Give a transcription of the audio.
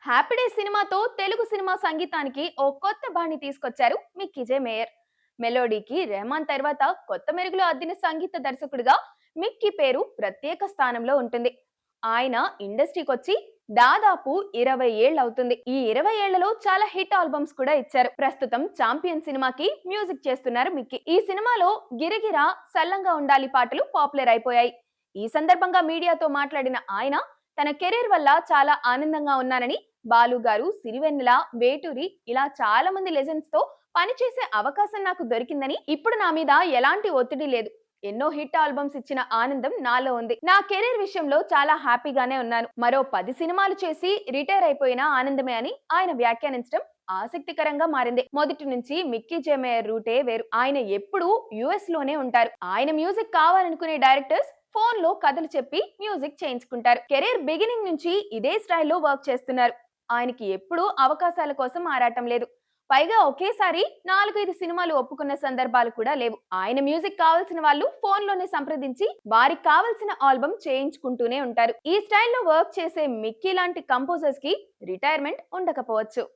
Happy day సినిమాతో Telugu cinema సంగీతానికి ఓ కొత్త బాణి తీసుకొచ్చారు మిక్కీ జే మేయర్. మెలోడీకి రెహమాన్ తర్వాత కొత్త మెరుగులు అద్దిన సంగీత దర్శకుడిగా మిక్కీ పేరు ప్రత్యేక స్థానంలో ఉంటుంది. ఆయన ఇండస్ట్రీకి వచ్చి దాదాపు 20 ఏళ్ళు అవుతుంది. ఈ 20 ఏళ్లలో చాలా హిట్ ఆల్బమ్స్ కూడా ఇచ్చారు. ప్రస్తుతం చాంపియన్ సినిమాకి మ్యూజిక్ చేస్తున్నారు మిక్కీ. ఈ సినిమాలో గిరగిరా సల్లంగా ఉండాలి పాటలు పాపులర్ అయిపోయాయి. ఈ సందర్భంగా మీడియాతో మాట్లాడిన ఆయన తన కెరీర్ వల్ల చాలా ఆనందంగా ఉన్నానని, బాలు గారు, సిరివెన్నెల, వేటూరి ఇలా చాలా మంది లెజెండ్స్ తో పనిచేసే అవకాశం నాకు దొరికిందని, ఇప్పుడు నా మీద ఎలాంటి ఒత్తిడి లేదు. ఎన్నో హిట్ ఆల్బమ్స్ ఇచ్చిన ఆనందం నాలో ఉంది. నా కెరీర్ విషయంలో చాలా హ్యాపీగానే ఉన్నాను. మరో 10 సినిమాలు చేసి రిటైర్ అయిపోయినా ఆనందమే అని ఆయన వ్యాఖ్యానించడం ఆసక్తికరంగా మారింది. మొదటి నుంచి మిక్కీ జే మేయర్ రూటే వేరు. ఆయన ఎప్పుడూ యుఎస్ లోనే ఉంటారు. ఆయన మ్యూజిక్ కావాలనుకునే డైరెక్టర్స్ ఫోన్ లో కథలు చెప్పి మ్యూజిక్ చేయించుకుంటారు. కెరీర్ బిగినింగ్ నుంచి ఇదే స్టైల్లో వర్క్ చేస్తున్నారు. ఆయనకి ఎప్పుడూ అవకాశాల కోసం ఆరాటం లేదు. పైగా ఒకేసారి 4-5 సినిమాలు ఒప్పుకున్న సందర్భాలు కూడా లేవు. ఆయన మ్యూజిక్ కావాల్సిన వాళ్ళు ఫోన్ లోనే సంప్రదించి వారికి కావాల్సిన ఆల్బమ్ చేయించుకుంటూనే ఉంటారు. ఈ స్టైల్లో వర్క్ చేసే మిక్కీ లాంటి కంపోజర్స్ కి రిటైర్మెంట్ ఉండకపోవచ్చు.